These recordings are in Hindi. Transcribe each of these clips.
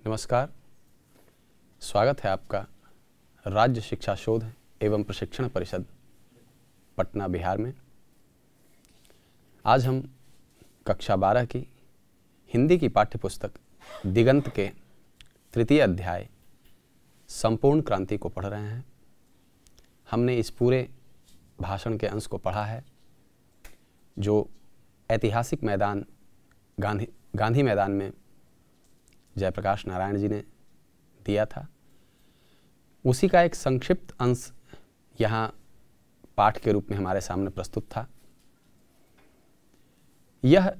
नमस्कार, स्वागत है आपका राज्य शिक्षा शोध एवं प्रशिक्षण परिषद पटना बिहार में। आज हम कक्षा 12 की हिंदी की पाठ्यपुस्तक दिगंत के तृतीय अध्याय संपूर्ण क्रांति को पढ़ रहे हैं। हमने इस पूरे भाषण के अंश को पढ़ा है जो ऐतिहासिक मैदान गांधी मैदान में जयप्रकाश नारायण जी ने दिया था। उसी का एक संक्षिप्त अंश यहाँ पाठ के रूप में हमारे सामने प्रस्तुत था। यह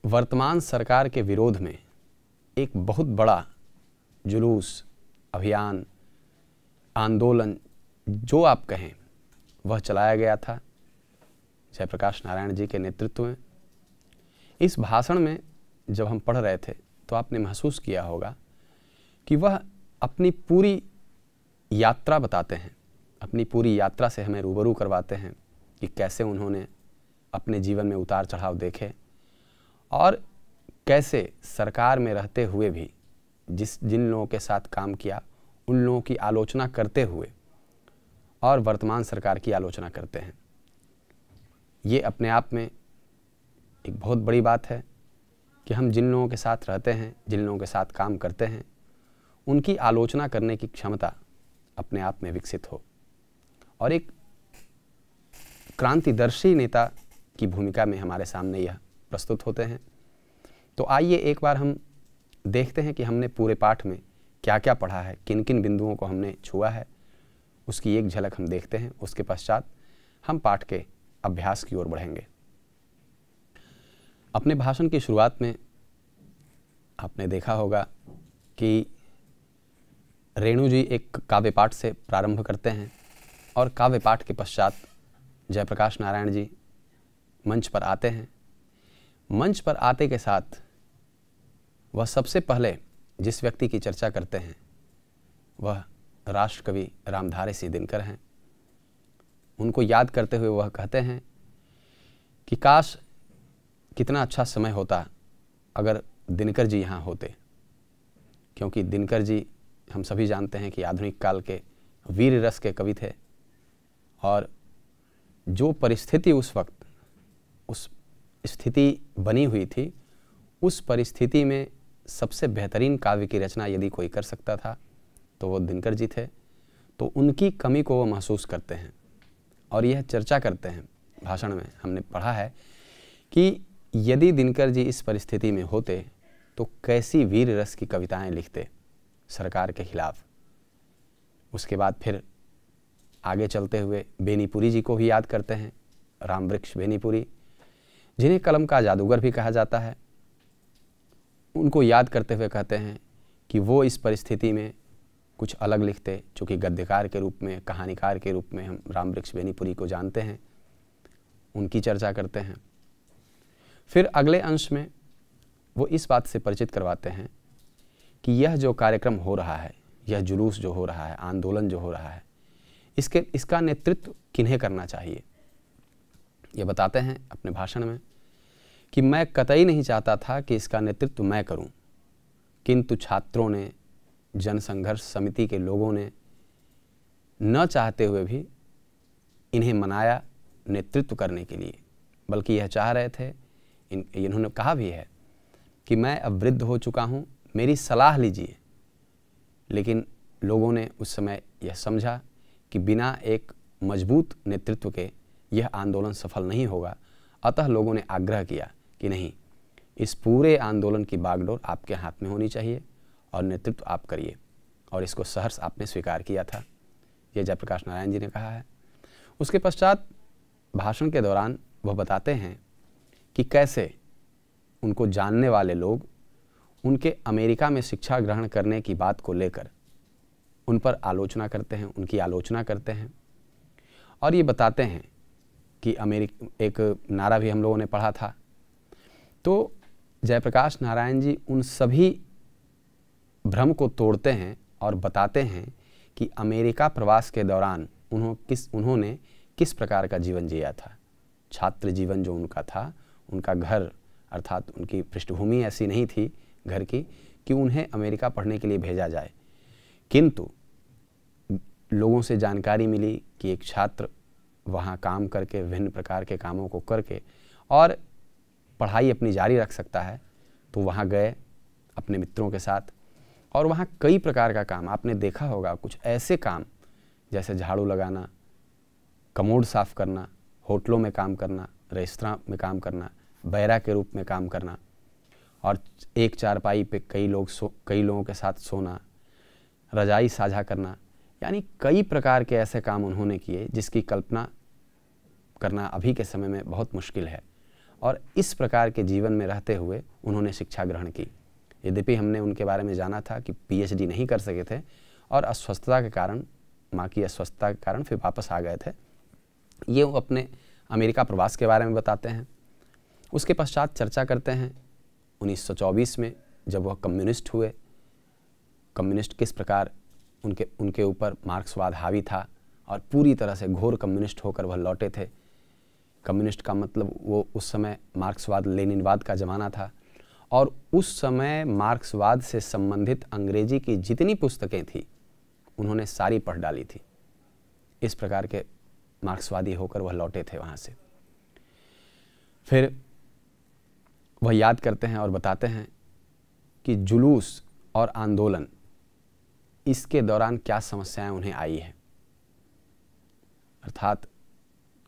वर्तमान सरकार के विरोध में एक बहुत बड़ा जुलूस, अभियान, आंदोलन जो आप कहें वह चलाया गया था जयप्रकाश नारायण जी के नेतृत्व में। इस भाषण में जब हम पढ़ रहे थे तो आपने महसूस किया होगा कि वह अपनी पूरी यात्रा बताते हैं, अपनी पूरी यात्रा से हमें रूबरू करवाते हैं कि कैसे उन्होंने अपने जीवन में उतार चढ़ाव देखे और कैसे सरकार में रहते हुए भी जिन लोगों के साथ काम किया उन लोगों की आलोचना करते हुए और वर्तमान सरकार की आलोचना करते हैं। ये अपने आप में एक बहुत बड़ी बात है कि हम जिन लोगों के साथ रहते हैं, जिन लोगों के साथ काम करते हैं, उनकी आलोचना करने की क्षमता अपने आप में विकसित हो और एक क्रांतिदर्शी नेता की भूमिका में हमारे सामने यह प्रस्तुत होते हैं। तो आइए एक बार हम देखते हैं कि हमने पूरे पाठ में क्या क्या पढ़ा है, किन किन बिंदुओं को हमने छुआ है, उसकी एक झलक हम देखते हैं। उसके पश्चात हम पाठ के अभ्यास की ओर बढ़ेंगे। अपने भाषण की शुरुआत में आपने देखा होगा कि रेणु जी एक काव्य पाठ से प्रारंभ करते हैं और काव्य पाठ के पश्चात जयप्रकाश नारायण जी मंच पर आते हैं। मंच पर आते के साथ वह सबसे पहले जिस व्यक्ति की चर्चा करते हैं वह राष्ट्रकवि रामधारी सिंह दिनकर हैं। उनको याद करते हुए वह कहते हैं कि काश कितना अच्छा समय होता अगर दिनकर जी यहाँ होते, क्योंकि दिनकर जी हम सभी जानते हैं कि आधुनिक काल के वीर रस के कवि थे और जो परिस्थिति उस वक्त उस स्थिति बनी हुई थी, उस परिस्थिति में सबसे बेहतरीन काव्य की रचना यदि कोई कर सकता था तो वो दिनकर जी थे। तो उनकी कमी को वो महसूस करते हैं और यह चर्चा करते हैं। भाषण में हमने पढ़ा है कि यदि दिनकर जी इस परिस्थिति में होते तो कैसी वीर रस की कविताएं लिखते सरकार के खिलाफ। उसके बाद फिर आगे चलते हुए बेनीपुरी जी को भी याद करते हैं, रामवृक्ष बेनीपुरी, जिन्हें कलम का जादूगर भी कहा जाता है। उनको याद करते हुए कहते हैं कि वो इस परिस्थिति में कुछ अलग लिखते, चूँकि गद्यकार के रूप में, कहानीकार के रूप में हम रामवृक्ष बेनीपुरी को जानते हैं। उनकी चर्चा करते हैं। फिर अगले अंश में वो इस बात से परिचित करवाते हैं कि यह जो कार्यक्रम हो रहा है, यह जुलूस जो हो रहा है, आंदोलन जो हो रहा है, इसका नेतृत्व किन्हें करना चाहिए। ये बताते हैं अपने भाषण में कि मैं कतई नहीं चाहता था कि इसका नेतृत्व मैं करूं, किंतु छात्रों ने, जनसंघर्ष समिति के लोगों ने न चाहते हुए भी इन्हें मनाया नेतृत्व करने के लिए। बल्कि यह चाह रहे थे, इन्होंने कहा भी है कि मैं अब वृद्ध हो चुका हूँ, मेरी सलाह लीजिए। लेकिन लोगों ने उस समय यह समझा कि बिना एक मजबूत नेतृत्व के यह आंदोलन सफल नहीं होगा। अतः लोगों ने आग्रह किया कि नहीं, इस पूरे आंदोलन की बागडोर आपके हाथ में होनी चाहिए और नेतृत्व आप करिए। और इसको सहर्ष आपने स्वीकार किया था, यह जयप्रकाश नारायण जी ने कहा है। उसके पश्चात भाषण के दौरान वह बताते हैं कि कैसे उनको जानने वाले लोग उनके अमेरिका में शिक्षा ग्रहण करने की बात को लेकर उन पर आलोचना करते हैं, उनकी आलोचना करते हैं। और ये बताते हैं कि एक नारा भी हम लोगों ने पढ़ा था। तो जयप्रकाश नारायण जी उन सभी भ्रम को तोड़ते हैं और बताते हैं कि अमेरिका प्रवास के दौरान उन्होंने किस प्रकार का जीवन जिया था। छात्र जीवन जो उनका था, उनका घर अर्थात उनकी पृष्ठभूमि ऐसी नहीं थी घर की कि उन्हें अमेरिका पढ़ने के लिए भेजा जाए, किंतु लोगों से जानकारी मिली कि एक छात्र वहाँ काम करके विभिन्न प्रकार के कामों को करके और पढ़ाई अपनी जारी रख सकता है, तो वहाँ गए अपने मित्रों के साथ। और वहाँ कई प्रकार का काम आपने देखा होगा, कुछ ऐसे काम जैसे झाड़ू लगाना, कमोड साफ करना, होटलों में काम करना, रेस्तरां में काम करना, बैरा के रूप में काम करना, और एक चारपाई पे कई लोगों के साथ सोना, रजाई साझा करना, यानी कई प्रकार के ऐसे काम उन्होंने किए जिसकी कल्पना करना अभी के समय में बहुत मुश्किल है। और इस प्रकार के जीवन में रहते हुए उन्होंने शिक्षा ग्रहण की। यद्यपि हमने उनके बारे में जाना था कि पीएचडी नहीं कर सके थे और अस्वस्थता के कारण, माँ की अस्वस्थता के कारण फिर वापस आ गए थे। ये वो अपने अमेरिका प्रवास के बारे में बताते हैं। उसके पश्चात चर्चा करते हैं 1924 में जब वह कम्युनिस्ट हुए, कम्युनिस्ट किस प्रकार उनके ऊपर मार्क्सवाद हावी था और पूरी तरह से घोर कम्युनिस्ट होकर वह लौटे थे। कम्युनिस्ट का मतलब वो उस समय मार्क्सवाद लेनिनवाद का ज़माना था, और उस समय मार्क्सवाद से संबंधित अंग्रेजी की जितनी पुस्तकें थी उन्होंने सारी पढ़ डाली थी। इस प्रकार के मार्क्सवादी होकर वह लौटे थे वहाँ से। फिर वह याद करते हैं और बताते हैं कि जुलूस और आंदोलन, इसके दौरान क्या समस्याएं उन्हें आई है। अर्थात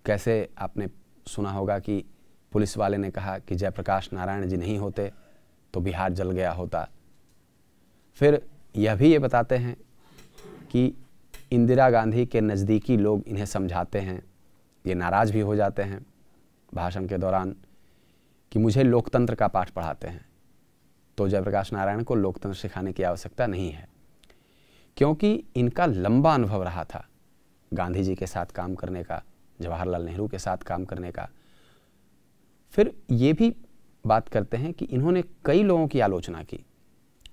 कैसे आपने सुना होगा कि पुलिस वाले ने कहा कि जयप्रकाश नारायण जी नहीं होते तो बिहार जल गया होता। फिर यह भी ये बताते हैं कि इंदिरा गांधी के नज़दीकी लोग इन्हें समझाते हैं, ये नाराज़ भी हो जाते हैं भाषण के दौरान कि मुझे लोकतंत्र का पाठ पढ़ाते हैं। तो जयप्रकाश नारायण को लोकतंत्र सिखाने की आवश्यकता नहीं है, क्योंकि इनका लंबा अनुभव रहा था गांधी जी के साथ काम करने का, जवाहरलाल नेहरू के साथ काम करने का। फिर ये भी बात करते हैं कि इन्होंने कई लोगों की आलोचना की।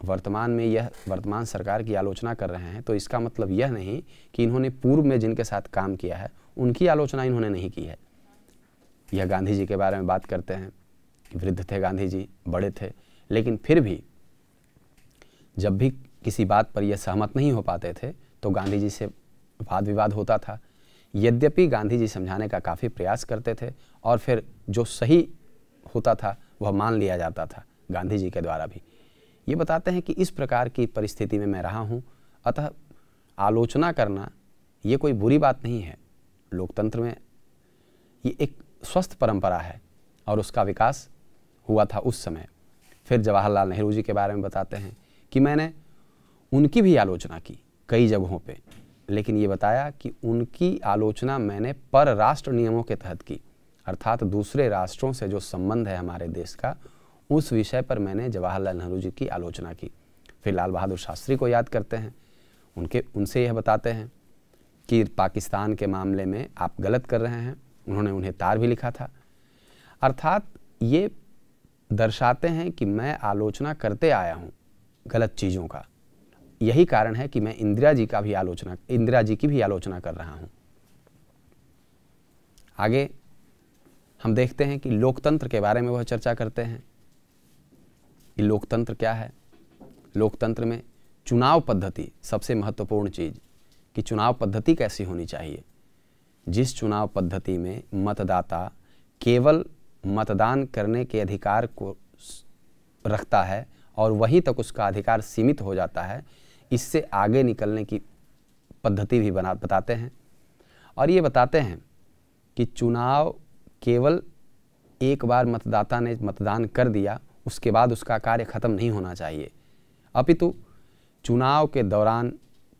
वर्तमान में यह वर्तमान सरकार की आलोचना कर रहे हैं तो इसका मतलब यह नहीं कि इन्होंने पूर्व में जिनके साथ काम किया है उनकी आलोचना इन्होंने नहीं की है। यह गांधी जी के बारे में बात करते हैं, वृद्ध थे गांधी जी, बड़े थे, लेकिन फिर भी जब भी किसी बात पर यह सहमत नहीं हो पाते थे तो गांधी जी से वाद विवाद होता था। यद्यपि गांधी जी समझाने का काफ़ी प्रयास करते थे और फिर जो सही होता था वह मान लिया जाता था गांधी जी के द्वारा भी। ये बताते हैं कि इस प्रकार की परिस्थिति में मैं रहा हूँ, अतः आलोचना करना ये कोई बुरी बात नहीं है। लोकतंत्र में ये एक स्वस्थ परंपरा है और उसका विकास हुआ था उस समय। फिर जवाहरलाल नेहरू जी के बारे में बताते हैं कि मैंने उनकी भी आलोचना की कई जगहों पे, लेकिन ये बताया कि उनकी आलोचना मैंने परराष्ट्र नियमों के तहत की, अर्थात दूसरे राष्ट्रों से जो संबंध है हमारे देश का, उस विषय पर मैंने जवाहरलाल नेहरू जी की आलोचना की। फिर लाल बहादुर शास्त्री को याद करते हैं, उनसे यह बताते हैं कि पाकिस्तान के मामले में आप गलत कर रहे हैं। उन्होंने उन्हें तार भी लिखा था। अर्थात ये दर्शाते हैं कि मैं आलोचना करते आया हूँ गलत चीज़ों का। यही कारण है कि मैं इंदिरा जी की भी आलोचना कर रहा हूँ। आगे हम देखते हैं कि लोकतंत्र के बारे में वह चर्चा करते हैं कि लोकतंत्र क्या है। लोकतंत्र में चुनाव पद्धति सबसे महत्वपूर्ण चीज़, कि चुनाव पद्धति कैसी होनी चाहिए। जिस चुनाव पद्धति में मतदाता केवल मतदान करने के अधिकार को रखता है और वहीं तक उसका अधिकार सीमित हो जाता है, इससे आगे निकलने की पद्धति भी बताते हैं। और ये बताते हैं कि चुनाव केवल एक बार मतदाता ने मतदान कर दिया उसके बाद उसका कार्य खत्म नहीं होना चाहिए, अपितु चुनाव के दौरान,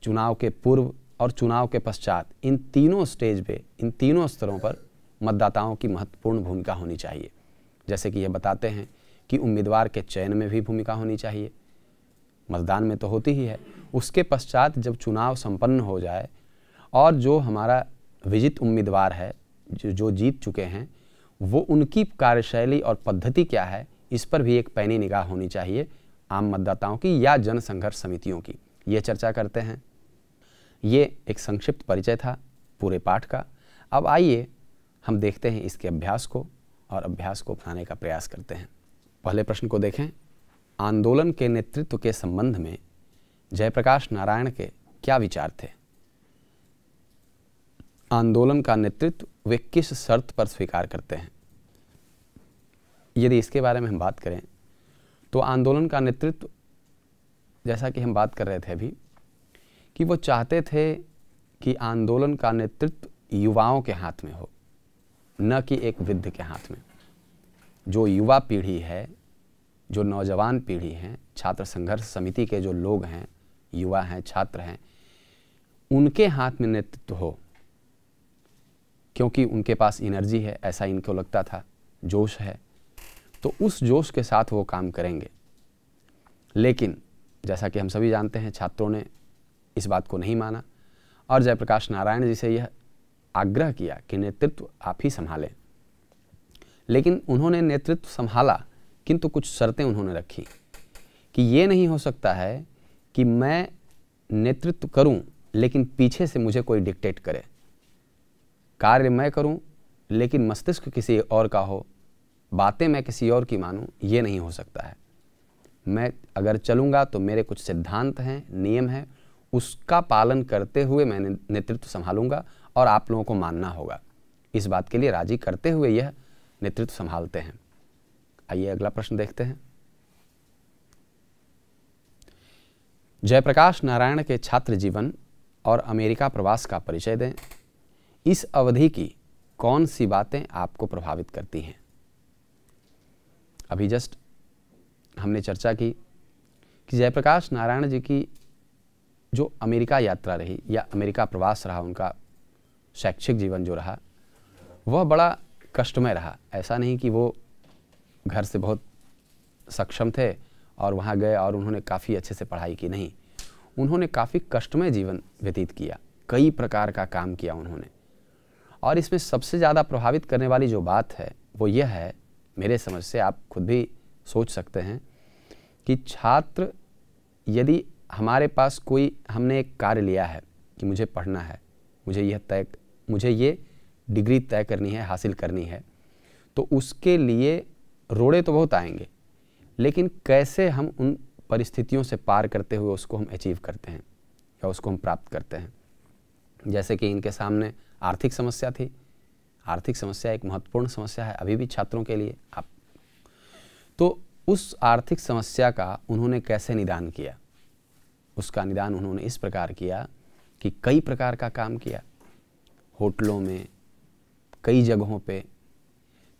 चुनाव के पूर्व और चुनाव के पश्चात, इन तीनों स्टेज पे, इन तीनों स्तरों पर मतदाताओं की महत्वपूर्ण भूमिका होनी चाहिए। जैसे कि ये बताते हैं कि उम्मीदवार के चयन में भी भूमिका होनी चाहिए, मतदान में तो होती ही है। उसके पश्चात जब चुनाव संपन्न हो जाए और जो हमारा विजित उम्मीदवार है, जो जीत चुके हैं, वो उनकी कार्यशैली और पद्धति क्या है, इस पर भी एक पैनी निगाह होनी चाहिए आम मतदाताओं की या जन संघर्ष समितियों की। ये चर्चा करते हैं। ये एक संक्षिप्त परिचय था पूरे पाठ का। अब आइए हम देखते हैं इसके अभ्यास को और अभ्यास को अपनाने का प्रयास करते हैं। पहले प्रश्न को देखें। आंदोलन के नेतृत्व के संबंध में जयप्रकाश नारायण के क्या विचार थे? आंदोलन का नेतृत्व वे किस शर्त पर स्वीकार करते हैं? यदि इसके बारे में हम बात करें तो आंदोलन का नेतृत्व, जैसा कि हम बात कर रहे थे अभी, कि वो चाहते थे कि आंदोलन का नेतृत्व युवाओं के हाथ में हो, न कि एक वृद्ध के हाथ में। जो युवा पीढ़ी है, जो नौजवान पीढ़ी हैं, छात्र संघर्ष समिति के जो लोग हैं, युवा हैं, छात्र हैं, उनके हाथ में नेतृत्व हो, क्योंकि उनके पास एनर्जी है, ऐसा इनको लगता था, जोश है, तो उस जोश के साथ वो काम करेंगे। लेकिन जैसा कि हम सभी जानते हैं, छात्रों ने इस बात को नहीं माना और जयप्रकाश नारायण जी से यह आग्रह किया कि नेतृत्व आप ही संभालें। लेकिन उन्होंने नेतृत्व संभाला, किंतु कुछ शर्तें उन्होंने रखी कि ये नहीं हो सकता है कि मैं नेतृत्व करूं लेकिन पीछे से मुझे कोई डिक्टेट करे। कार्य मैं करूं लेकिन मस्तिष्क किसी और का हो, बातें मैं किसी और की मानूं, ये नहीं हो सकता है। मैं अगर चलूंगा तो मेरे कुछ सिद्धांत हैं, नियम हैं, उसका पालन करते हुए मैं नेतृत्व संभालूंगा और आप लोगों को मानना होगा। इस बात के लिए राजी करते हुए यह नेतृत्व संभालते हैं। आइए अगला प्रश्न देखते हैं। जयप्रकाश नारायण के छात्र जीवन और अमेरिका प्रवास का परिचय दें। इस अवधि की कौन सी बातें आपको प्रभावित करती हैं? अभी जस्ट हमने चर्चा की कि जयप्रकाश नारायण जी की जो अमेरिका यात्रा रही या अमेरिका प्रवास रहा, उनका शैक्षिक जीवन जो रहा, वह बड़ा कष्टमय रहा। ऐसा नहीं कि वो घर से बहुत सक्षम थे और वहाँ गए और उन्होंने काफ़ी अच्छे से पढ़ाई की, नहीं, उन्होंने काफ़ी कष्टमय जीवन व्यतीत किया, कई प्रकार का काम किया उन्होंने। और इसमें सबसे ज़्यादा प्रभावित करने वाली जो बात है वो यह है, मेरे समझ से आप खुद भी सोच सकते हैं, कि छात्र यदि हमारे पास कोई, हमने एक कार्य लिया है कि मुझे पढ़ना है, मुझे ये डिग्री तय करनी है, हासिल करनी है, तो उसके लिए रोड़े तो बहुत आएंगे, लेकिन कैसे हम उन परिस्थितियों से पार करते हुए उसको हम अचीव करते हैं या उसको हम प्राप्त करते हैं। जैसे कि इनके सामने आर्थिक समस्या थी। आर्थिक समस्या एक महत्वपूर्ण समस्या है अभी भी छात्रों के लिए। तो उस आर्थिक समस्या का उन्होंने कैसे निदान किया? उसका निदान उन्होंने इस प्रकार किया कि कई प्रकार का काम किया, होटलों में, कई जगहों पे।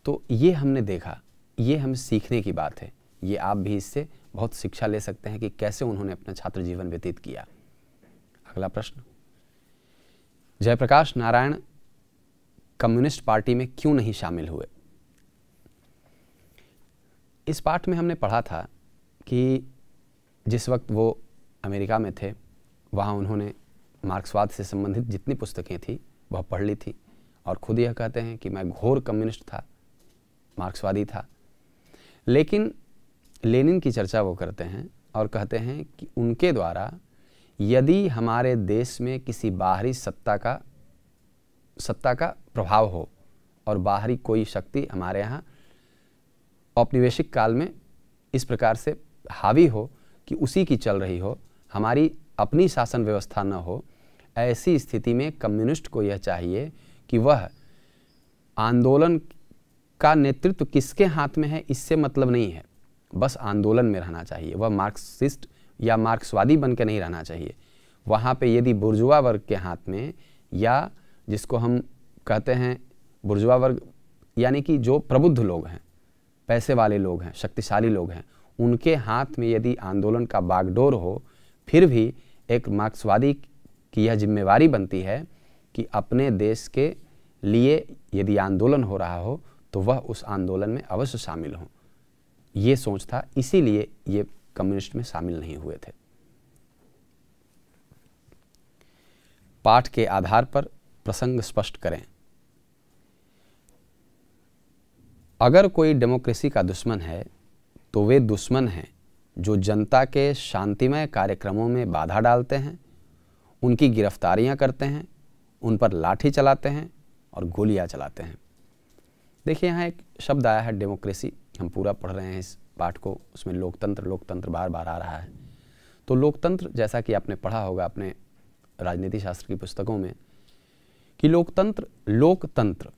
तो ये हमने देखा, ये हम सीखने की बात है। ये आप भी इससे बहुत शिक्षा ले सकते हैं कि कैसे उन्होंने अपना छात्र जीवन व्यतीत किया। अगला प्रश्न, जयप्रकाश नारायण कम्युनिस्ट पार्टी में क्यों नहीं शामिल हुए? इस पाठ में हमने पढ़ा था कि जिस वक्त वो अमेरिका में थे, वहाँ उन्होंने मार्क्सवाद से संबंधित जितनी पुस्तकें थी वह पढ़ ली थी और खुद यह कहते हैं कि मैं घोर कम्युनिस्ट था, मार्क्सवादी था। लेकिन लेनिन की चर्चा वो करते हैं और कहते हैं कि उनके द्वारा यदि हमारे देश में किसी बाहरी सत्ता का प्रभाव हो और बाहरी कोई शक्ति हमारे यहाँ औपनिवेशिक काल में इस प्रकार से हावी हो कि उसी की चल रही हो, हमारी अपनी शासन व्यवस्था न हो, ऐसी स्थिति में कम्युनिस्ट को यह चाहिए कि वह आंदोलन का नेतृत्व किसके हाथ में है इससे मतलब नहीं है, बस आंदोलन में रहना चाहिए। वह मार्क्सिस्ट या मार्क्सवादी बन के नहीं रहना चाहिए। वहाँ पे यदि बुर्जुआ वर्ग के हाथ में, या जिसको हम कहते हैं बुर्जुआ वर्ग, यानी कि जो प्रबुद्ध लोग हैं, पैसे वाले लोग हैं, शक्तिशाली लोग हैं, उनके हाथ में यदि आंदोलन का बागडोर हो, फिर भी एक मार्क्सवादी की यह जिम्मेवारी बनती है कि अपने देश के लिए यदि आंदोलन हो रहा हो तो वह उस आंदोलन में अवश्य शामिल हो। ये सोच था, इसीलिए ये कम्युनिस्ट में शामिल नहीं हुए थे। पाठ के आधार पर प्रसंग स्पष्ट करें। अगर कोई डेमोक्रेसी का दुश्मन है तो वे दुश्मन हैं जो जनता के शांतिमय कार्यक्रमों में बाधा डालते हैं, उनकी गिरफ्तारियां करते हैं, उन पर लाठी चलाते हैं और गोलियां चलाते हैं। देखिए यहाँ एक शब्द आया है डेमोक्रेसी, हम पूरा पढ़ रहे हैं इस पाठ को, उसमें लोकतंत्र लोकतंत्र बार बार आ रहा है। तो लोकतंत्र, जैसा कि आपने पढ़ा होगा अपने राजनीति शास्त्र की पुस्तकों में, कि लोकतंत्र लोकतंत्र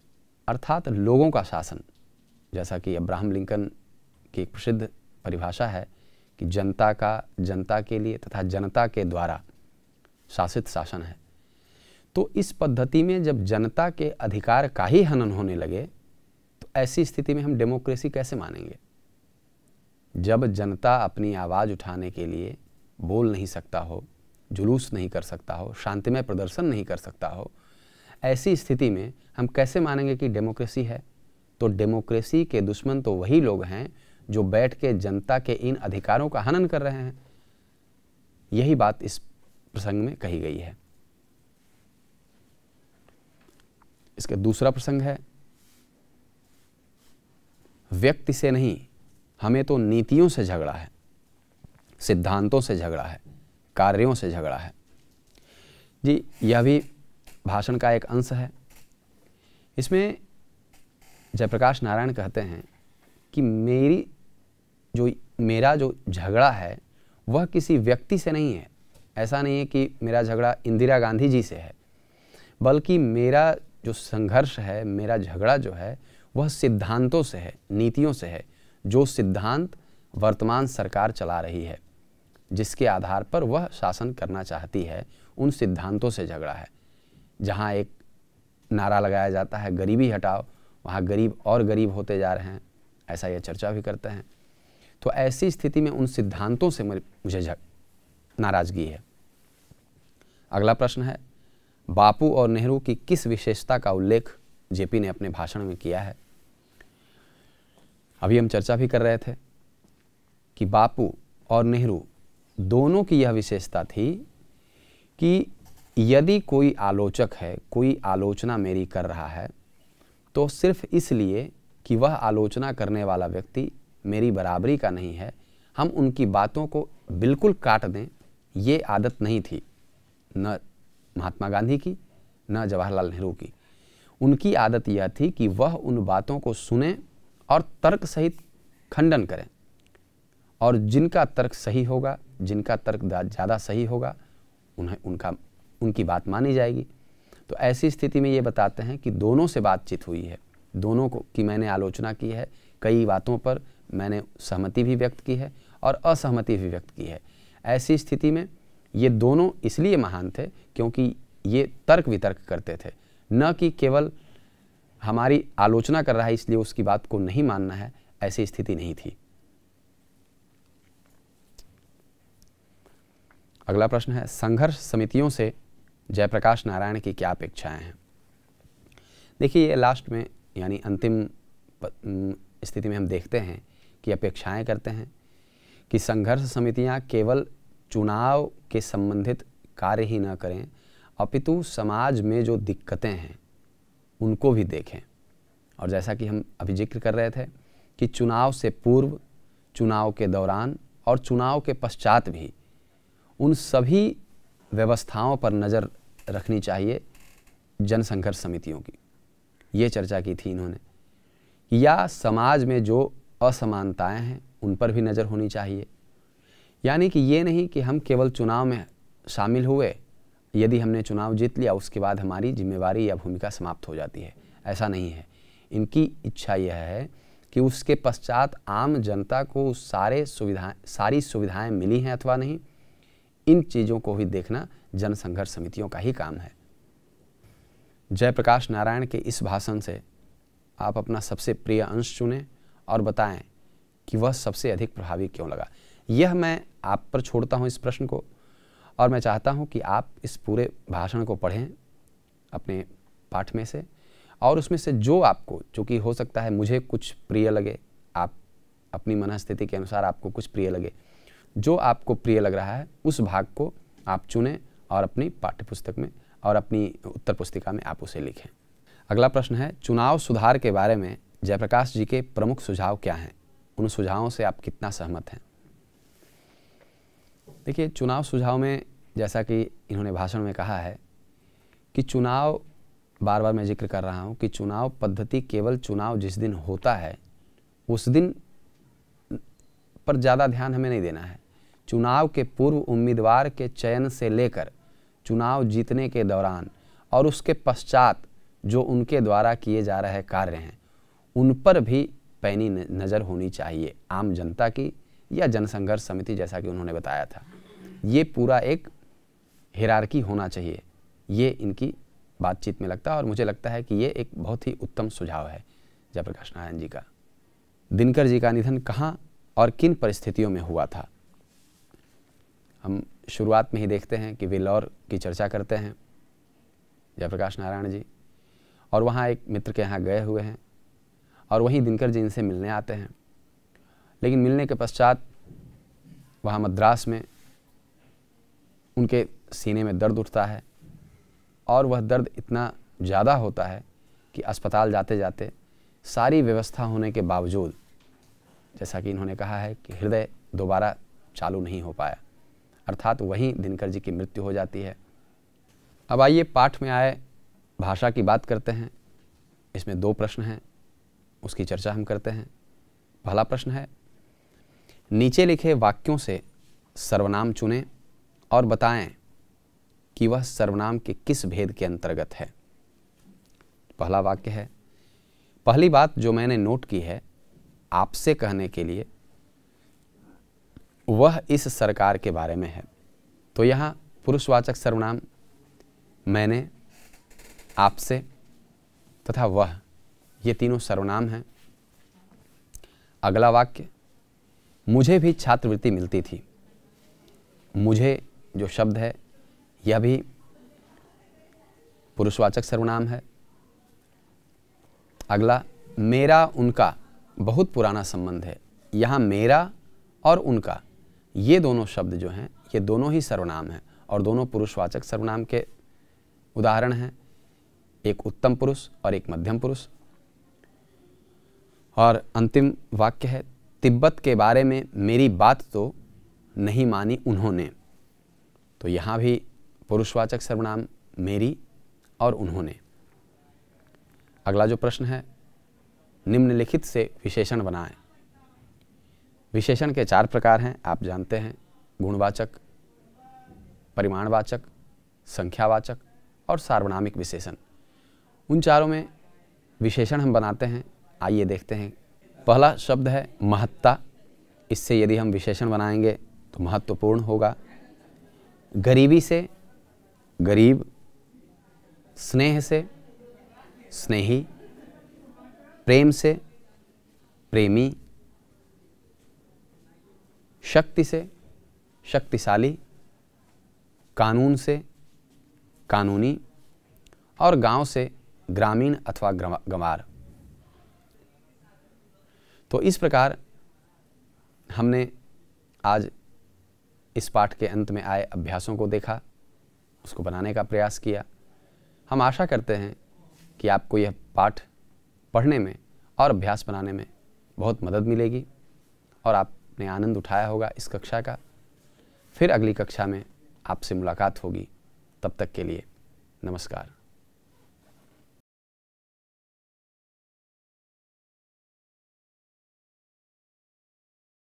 अर्थात लोगों का शासन, जैसा कि अब्राहम लिंकन की एक प्रसिद्ध परिभाषा है कि जनता का जनता के लिए तथा जनता के द्वारा शासित शासन है। तो इस पद्धति में जब जनता के अधिकार का ही हनन होने लगे तो ऐसी स्थिति में हम डेमोक्रेसी कैसे मानेंगे? जब जनता अपनी आवाज़ उठाने के लिए बोल नहीं सकता हो, जुलूस नहीं कर सकता हो, शांतिमय प्रदर्शन नहीं कर सकता हो, ऐसी स्थिति में हम कैसे मानेंगे कि डेमोक्रेसी है? तो डेमोक्रेसी के दुश्मन तो वही लोग हैं जो बैठ के जनता के इन अधिकारों का हनन कर रहे हैं। यही बात इस प्रसंग में कही गई है। इसका दूसरा प्रसंग है, व्यक्ति से नहीं, हमें तो नीतियों से झगड़ा है, सिद्धांतों से झगड़ा है, कार्यों से झगड़ा है। जी, यह भी भाषण का एक अंश है। इसमें जयप्रकाश नारायण कहते हैं कि मेरा जो झगड़ा है वह किसी व्यक्ति से नहीं है। ऐसा नहीं है कि मेरा झगड़ा इंदिरा गांधी जी से है, बल्कि मेरा जो संघर्ष है, मेरा झगड़ा जो है वह सिद्धांतों से है, नीतियों से है। जो सिद्धांत वर्तमान सरकार चला रही है, जिसके आधार पर वह शासन करना चाहती है, उन सिद्धांतों से झगड़ा है। जहाँ एक नारा लगाया जाता है गरीबी हटाओ, वहाँ गरीब और गरीब होते जा रहे हैं, ऐसा यह चर्चा भी करते हैं। तो ऐसी स्थिति में उन सिद्धांतों से मुझे नाराज़गी है। अगला प्रश्न है, बापू और नेहरू की किस विशेषता का उल्लेख जेपी ने अपने भाषण में किया है? अभी हम चर्चा भी कर रहे थे कि बापू और नेहरू दोनों की यह विशेषता थी कि यदि कोई आलोचक है, कोई आलोचना मेरी कर रहा है, तो सिर्फ इसलिए कि वह आलोचना करने वाला व्यक्ति मेरी बराबरी का नहीं है, हम उनकी बातों को बिल्कुल काट दें, ये आदत नहीं थी न महात्मा गांधी की, न जवाहरलाल नेहरू की। उनकी आदत यह थी कि वह उन बातों को सुने और तर्क सहित खंडन करें, और जिनका तर्क सही होगा, जिनका तर्क ज़्यादा सही होगा, उनकी बात मानी जाएगी। तो ऐसी स्थिति में ये बताते हैं कि दोनों से बातचीत हुई है, दोनों को कि मैंने आलोचना की है, कई बातों पर मैंने सहमति भी व्यक्त की है और असहमति भी व्यक्त की है। ऐसी स्थिति में ये दोनों इसलिए महान थे क्योंकि ये तर्क वितर्क करते थे, न कि केवल हमारी आलोचना कर रहा है इसलिए उसकी बात को नहीं मानना है। ऐसी स्थिति नहीं थी। अगला प्रश्न है, संघर्ष समितियों से जयप्रकाश नारायण की क्या अपेक्षाएं हैं? देखिए, ये लास्ट में यानी अंतिम स्थिति में हम देखते हैं कि अपेक्षाएं करते हैं कि संघर्ष समितियां केवल चुनाव के संबंधित कार्य ही न करें, अपितु समाज में जो दिक्कतें हैं उनको भी देखें। और जैसा कि हम अभी जिक्र कर रहे थे कि चुनाव से पूर्व, चुनाव के दौरान और चुनाव के पश्चात भी उन सभी व्यवस्थाओं पर नज़र रखनी चाहिए जनसंघर्ष समितियों की। ये चर्चा की थी इन्होंने, या समाज में जो असमानताएं हैं उन पर भी नज़र होनी चाहिए। यानी कि ये नहीं कि हम केवल चुनाव में शामिल हुए, यदि हमने चुनाव जीत लिया उसके बाद हमारी जिम्मेवारी या भूमिका समाप्त हो जाती है, ऐसा नहीं है। इनकी इच्छा यह है कि उसके पश्चात आम जनता को सारी सुविधाएं मिली हैं अथवा नहीं, इन चीज़ों को भी देखना जनसंघर्ष समितियों का ही काम है। जयप्रकाश नारायण के इस भाषण से आप अपना सबसे प्रिय अंश चुनें और बताएं कि वह सबसे अधिक प्रभावी क्यों लगा। यह मैं आप पर छोड़ता हूं इस प्रश्न को, और मैं चाहता हूं कि आप इस पूरे भाषण को पढ़ें अपने पाठ में से, और उसमें से जो आपको, चूँकि हो सकता है मुझे कुछ प्रिय लगे, आप अपनी मनस्थिति के अनुसार आपको कुछ प्रिय लगे, जो आपको प्रिय लग रहा है उस भाग को आप चुनें और अपनी पाठ्यपुस्तक में और अपनी उत्तर पुस्तिका में आप उसे लिखें। अगला प्रश्न है, चुनाव सुधार के बारे में जयप्रकाश जी के प्रमुख सुझाव क्या हैं? उन सुझावों से आप कितना सहमत हैं? देखिए, चुनाव सुझाव में जैसा कि इन्होंने भाषण में कहा है कि चुनाव, बार बार मैं जिक्र कर रहा हूँ कि चुनाव पद्धति केवल चुनाव जिस दिन होता है उस दिन पर ज़्यादा ध्यान हमें नहीं देना है। चुनाव के पूर्व उम्मीदवार के चयन से लेकर चुनाव जीतने के दौरान और उसके पश्चात जो उनके द्वारा किए जा रहे कार्य हैं उन पर भी पैनी नज़र होनी चाहिए आम जनता की या जनसंघर्ष समिति, जैसा कि उन्होंने बताया था। ये पूरा एक हिरार्की होना चाहिए, ये इनकी बातचीत में लगता है और मुझे लगता है कि ये एक बहुत ही उत्तम सुझाव है जयप्रकाश नारायण जी का। दिनकर जी का निधन कहाँ और किन परिस्थितियों में हुआ था, हम शुरुआत में ही देखते हैं कि वेल्लोर की चर्चा करते हैं जयप्रकाश नारायण जी, और वहाँ एक मित्र के यहाँ गए हुए हैं और वहीं दिनकर जी इनसे मिलने आते हैं। लेकिन मिलने के पश्चात वहाँ मद्रास में उनके सीने में दर्द उठता है और वह दर्द इतना ज़्यादा होता है कि अस्पताल जाते जाते सारी व्यवस्था होने के बावजूद, जैसा कि इन्होंने कहा है कि हृदय दोबारा चालू नहीं हो पाया, अर्थात वहीं दिनकर जी की मृत्यु हो जाती है। अब आइए पाठ में आए भाषा की बात करते हैं। इसमें 2 प्रश्न हैं, उसकी चर्चा हम करते हैं। पहला प्रश्न है, नीचे लिखे वाक्यों से सर्वनाम चुनें और बताएं कि वह सर्वनाम के किस भेद के अंतर्गत है। पहला वाक्य है, पहली बात जो मैंने नोट की है आपसे कहने के लिए वह इस सरकार के बारे में है। तो यहाँ पुरुषवाचक सर्वनाम मैंने, आपसे तथा वह, ये तीनों सर्वनाम हैं। अगला वाक्य, मुझे भी छात्रवृत्ति मिलती थी। मुझे जो शब्द है यह भी पुरुषवाचक सर्वनाम है। अगला, मेरा उनका बहुत पुराना संबंध है। यहाँ मेरा और उनका ये दोनों शब्द जो हैं ये दोनों ही सर्वनाम हैं और दोनों पुरुषवाचक सर्वनाम के उदाहरण हैं, एक उत्तम पुरुष और एक मध्यम पुरुष। और अंतिम वाक्य है, तिब्बत के बारे में मेरी बात तो नहीं मानी उन्होंने। तो यहाँ भी पुरुषवाचक सर्वनाम मेरी और उन्होंने। अगला जो प्रश्न है, निम्नलिखित से विशेषण बनाएं। विशेषण के 4 प्रकार हैं, आप जानते हैं, गुणवाचक, परिमाणवाचक, संख्यावाचक और सार्वनामिक विशेषण। उन चारों में विशेषण हम बनाते हैं। आइए देखते हैं। पहला शब्द है महत्ता। इससे यदि हम विशेषण बनाएंगे तो महत्वपूर्ण होगा। गरीबी से गरीब, स्नेह से स्नेही, प्रेम से प्रेमी, शक्ति से शक्तिशाली, कानून से कानूनी और गांव से ग्रामीण अथवा गंवार। तो इस प्रकार हमने आज इस पाठ के अंत में आए अभ्यासों को देखा, उसको बनाने का प्रयास किया। हम आशा करते हैं कि आपको यह पाठ पढ़ने में और अभ्यास बनाने में बहुत मदद मिलेगी और आपने आनंद उठाया होगा इस कक्षा का। फिर अगली कक्षा में आपसे मुलाकात होगी। तब तक के लिए नमस्कार।